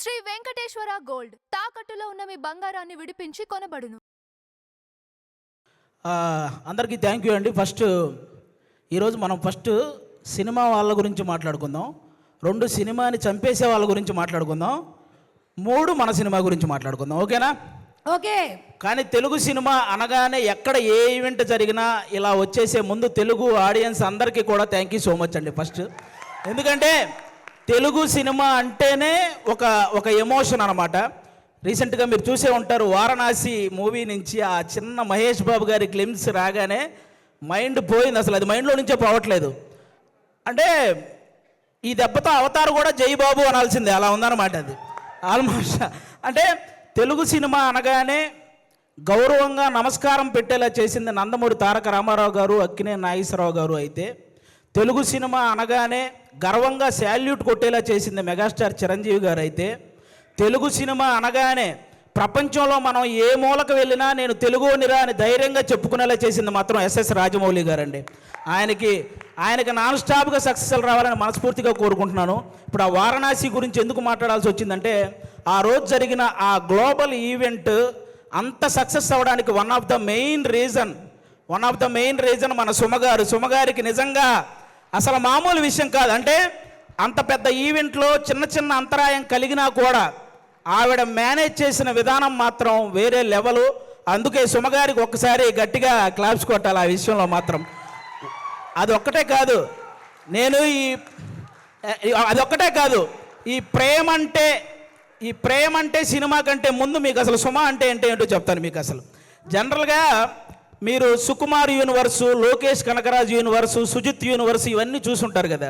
Shri Venkateswara gold తాకట్టులో ఉన్న మీ బంగారాన్ని విడిపించి కొనబడును. అందరికీ థ్యాంక్ యూ అండి. ఈరోజు మనం సినిమా వాళ్ళ గురించి మాట్లాడుకుందాం. 2 సినిమాని చంపేసే వాళ్ళ గురించి మాట్లాడుకుందాం. 3 మన సినిమా గురించి మాట్లాడుకుందాం. ఓకేనా? ఓకే. కానీ తెలుగు సినిమా అనగానే ఎక్కడ ఏ ఈవెంట్ జరిగినా ఇలా వచ్చేసే ముందు తెలుగు ఆడియన్స్ అందరికీ కూడా థ్యాంక్ యూ సో మచ్ అండి. ఎందుకంటే తెలుగు సినిమా అంటేనే ఒక ఎమోషన్ అనమాట. రీసెంట్గా మీరు చూసే ఉంటారు, వారణాసి మూవీ నుంచి ఆ చిన్న మహేష్ బాబు గారి గ్లిమ్స్ రాగానే మైండ్ పోయింది. అసలు అది మైండ్లో నుంచే పోవట్లేదు. అంటే ఈ దెబ్బతో అవతారు కూడా జై బాబు అనాల్సిందే, అలా ఉందన్నమాట. అది ఆల్మోస్ట్ అంటే తెలుగు సినిమా అనగానే గౌరవంగా నమస్కారం పెట్టేలా చేసింది నందమూరి తారక రామారావు గారు, అక్కినేని నాగేశ్వరరావు గారు. అయితే తెలుగు సినిమా అనగానే గర్వంగా శాల్యూట్ కొట్టేలా చేసింది మెగాస్టార్ చిరంజీవి గారు. అయితే తెలుగు సినిమా అనగానే ప్రపంచంలో మనం ఏ మూలకు వెళ్ళినా నేను తెలుగునిరా అని ధైర్యంగా చెప్పుకునేలా చేసింది మాత్రం ఎస్ఎస్ రాజమౌళి గారండి. ఆయనకి నాన్ స్టాప్గా సక్సెస్లు రావాలని మనస్ఫూర్తిగా కోరుకుంటున్నాను. ఇప్పుడు ఆ వారణాసి గురించి ఎందుకు మాట్లాడాల్సి వచ్చిందంటే, ఆ రోజు జరిగిన ఆ గ్లోబల్ ఈవెంట్ అంత సక్సెస్ అవ్వడానికి one of the main reason మన సుమగారికి నిజంగా అసలు మామూలు విషయం కాదు. అంటే అంత పెద్ద ఈవెంట్లో చిన్న అంతరాయం కలిగినా కూడా ఆవిడ మేనేజ్ చేసిన విధానం మాత్రం వేరే లెవెలు. అందుకే సుమగారికి ఒక్కసారి గట్టిగా క్లాప్స్ కొట్టాలి ఆ విషయంలో మాత్రం. అదొక్కటే కాదు, ఈ ప్రేమ అంటే సినిమా కంటే ముందు మీకు అసలు సుమ అంటే ఏంటో చెప్తాను మీకు. అసలు జనరల్గా మీరు Sukumar universe, Lokesh Kanagaraj universe, Sujeeth universe ఇవన్నీ చూసుంటారు కదా.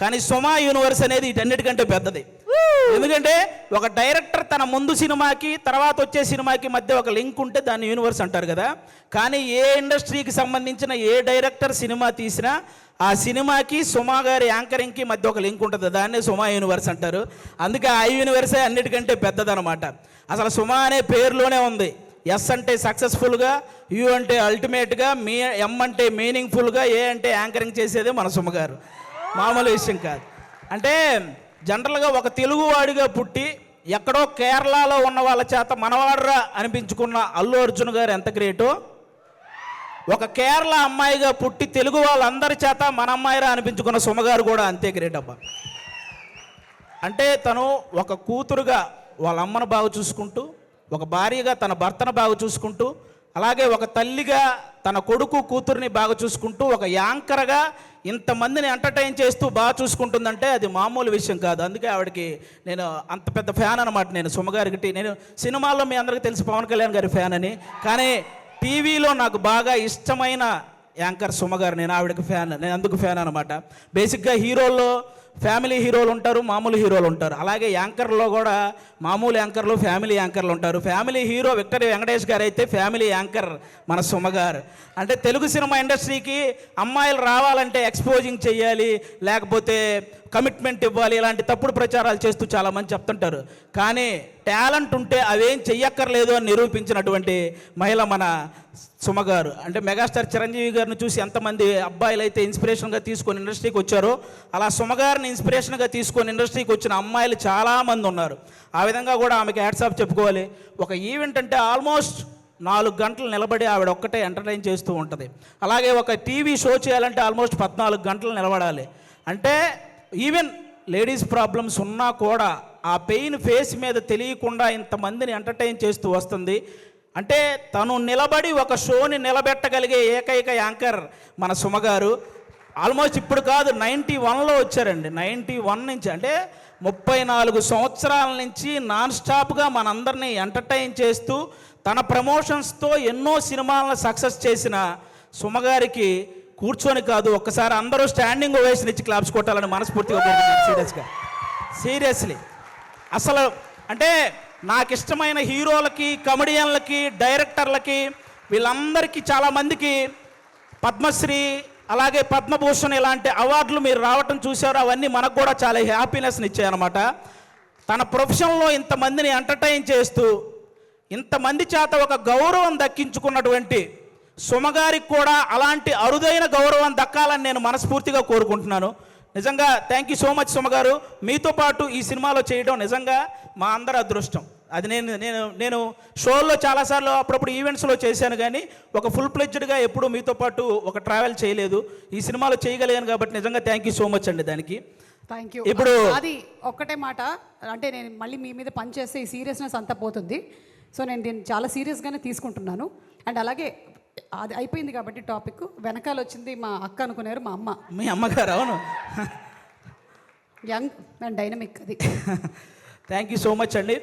కానీ సుమ యూనివర్స్ అనేది వీటన్నిటికంటే పెద్దది. ఎందుకంటే ఒక డైరెక్టర్ తన ముందు సినిమాకి తర్వాత వచ్చే సినిమాకి మధ్య ఒక లింక్ ఉంటే దాన్ని యూనివర్స్ అంటారు కదా. కానీ ఏ ఇండస్ట్రీకి సంబంధించిన ఏ డైరెక్టర్ సినిమా తీసినా ఆ సినిమాకి సుమ గారి యాంకరింగ్కి మధ్య ఒక లింక్ ఉంటుంది, దాన్నే సుమ యూనివర్స్ అంటారు. అందుకే ఆ యూనివర్సే అన్నిటికంటే పెద్దదనమాట. అసలు సుమ అనే పేరులోనే ఉంది. ఎస్ అంటే సక్సెస్ఫుల్గా, యు అంటే అల్టిమేట్గా, ఎం అంటే మీనింగ్ఫుల్గా, ఏ అంటే యాంకరింగ్ చేసేదే మన సుమ గారు. మామూలు విషయం కాదు. అంటే జనరల్గా ఒక తెలుగువాడిగా పుట్టి ఎక్కడో కేరళలో ఉన్న వాళ్ళ చేత మనవాడరా అనిపించుకున్న అల్లు అర్జున్ గారు ఎంత గ్రేటో, ఒక కేరళ అమ్మాయిగా పుట్టి తెలుగు వాళ్ళందరి చేత మన అమ్మాయిరా అనిపించుకున్న సుమగారు కూడా అంతే గ్రేట్ అబ్బా. అంటే తను ఒక కూతురుగా వాళ్ళ అమ్మను బాగా చూసుకుంటూ, ఒక భార్యగా తన భర్తను బాగా చూసుకుంటూ, అలాగే ఒక తల్లిగా తన కొడుకు కూతుర్ని బాగా చూసుకుంటూ, ఒక యాంకర్గా ఇంతమందిని ఎంటర్టైన్ చేస్తూ బాగా చూసుకుంటుందంటే అది మామూలు విషయం కాదు. అందుకే ఆవిడకి నేను అంత పెద్ద ఫ్యాన్ అనమాట. నేను సుమగారికి, నేను సినిమాల్లో మీ అందరికీ తెలుసు పవన్ కళ్యాణ్ గారి ఫ్యాన్ అని, కానీ టీవీలో నాకు బాగా ఇష్టమైన యాంకర్ సుమగారు. నేను ఆవిడకి ఫ్యాన్, నేను అందుకు ఫ్యాన్ అనమాట. బేసిక్గా హీరోల్లో ఫ్యామిలీ హీరోలు ఉంటారు, మామూలు హీరోలు ఉంటారు. అలాగే యాంకర్లో కూడా మామూలు యాంకర్లు, ఫ్యామిలీ యాంకర్లు ఉంటారు. ఫ్యామిలీ హీరో విక్టరీ వెంకటేష్ గారు అయితే ఫ్యామిలీ యాంకర్ మన సుమగారు. అంటే తెలుగు సినిమా ఇండస్ట్రీకి అమ్మాయిలు రావాలంటే ఎక్స్పోజింగ్ చేయాలి, లేకపోతే కమిట్మెంట్ ఇవ్వాలి, ఇలాంటి తప్పుడు ప్రచారాలు చేస్తూ చాలామంది చెప్తుంటారు. కానీ టాలెంట్ ఉంటే అవేం చెయ్యక్కర్లేదు అని నిరూపించినటువంటి మహిళ మన సుమగారు. అంటే మెగాస్టార్ చిరంజీవి గారిని చూసి ఎంతమంది అబ్బాయిలు అయితే ఇన్స్పిరేషన్గా తీసుకొని ఇండస్ట్రీకి వచ్చారో, అలా సుమగారిని ఇన్స్పిరేషన్గా తీసుకొని ఇండస్ట్రీకి వచ్చిన అమ్మాయిలు చాలామంది ఉన్నారు. ఆ విధంగా కూడా ఆమెకి హ్యాట్సాప్ చెప్పుకోవాలి. ఒక ఈవెంట్ అంటే ఆల్మోస్ట్ 4 గంటలు నిలబడి ఆవిడ ఒక్కటే ఎంటర్టైన్ చేస్తూ ఉంటుంది. అలాగే ఒక టీవీ షో చేయాలంటే ఆల్మోస్ట్ 14 గంటలు నిలబడాలి. అంటే ఈవెన్ లేడీస్ ప్రాబ్లమ్స్ ఉన్నా కూడా ఆ పెయిన్ ఫేస్ మీద తెలియకుండా ఇంతమందిని ఎంటర్టైన్ చేస్తూ వస్తుంది. అంటే తను నిలబడి ఒక షోని నిలబెట్టగలిగే ఏకైక యాంకర్ మన సుమగారు. ఆల్మోస్ట్ ఇప్పుడు కాదు, 91లో వచ్చారండి. 91 నుంచి, అంటే 34 సంవత్సరాల నుంచి నాన్ స్టాప్గా మనందరినీ ఎంటర్టైన్ చేస్తూ తన ప్రమోషన్స్తో ఎన్నో సినిమాలను సక్సెస్ చేసిన సుమగారికి కూర్చొని కాదు, ఒక్కసారి అందరూ స్టాండింగ్ ఓవేషన్ ఇచ్చి క్లాప్స్ కొట్టాలని మనస్ఫూర్తిగా కోరుకుంటున్నాను. సీరియస్లీ అసలు అంటే నాకు ఇష్టమైన హీరోలకి, కమెడియన్లకి, డైరెక్టర్లకి, వీళ్ళందరికీ చాలామందికి పద్మశ్రీ అలాగే పద్మభూషణ్ ఇలాంటి అవార్డులు మీరు రావటం చూశారు. అవన్నీ మనకు కూడా చాలా హ్యాపీనెస్ని ఇచ్చాయన్నమాట. తన ప్రొఫెషన్లో ఇంతమందిని ఎంటర్టైన్ చేస్తూ ఇంతమంది చేత ఒక గౌరవం దక్కించుకున్నటువంటి సుమగారికి కూడా అలాంటి అరుదైన గౌరవం దక్కాలని నేను మనస్ఫూర్తిగా కోరుకుంటున్నాను. నిజంగా thank you so much Suma గారు. మీతో పాటు ఈ సినిమాలో చేయడం నిజంగా మా అందరి అదృష్టం. అది నేను షోల్లో చాలాసార్లు అప్పుడప్పుడు ఈవెంట్స్లో చేశాను, కానీ ఒక ఫుల్ ప్లెడ్జ్డ్గా ఎప్పుడూ మీతో పాటు ఒక ట్రావెల్ చేయలేదు. ఈ సినిమాలో చేయగలిగాను కాబట్టి నిజంగా థ్యాంక్ యూ సో మచ్ అండి దానికి. Thank you. ఇప్పుడు అది ఒక్కటే మాట, అంటే నేను మళ్ళీ మీ మీద పని చేస్తే ఈ సీరియస్నెస్ అంతా పోతుంది. సో నేను దీన్ని చాలా సీరియస్గానే తీసుకుంటున్నాను. అండ్ అలాగే అది అయిపోయింది కాబట్టి టాపిక్, వెనకాల వచ్చింది మా అక్క అనుకున్నారు, మా అమ్మ. మీ అమ్మగారు? అవును. యంగ్ అండ్ డైనమిక్ అది. థ్యాంక్ యూ సో మచ్ అండి.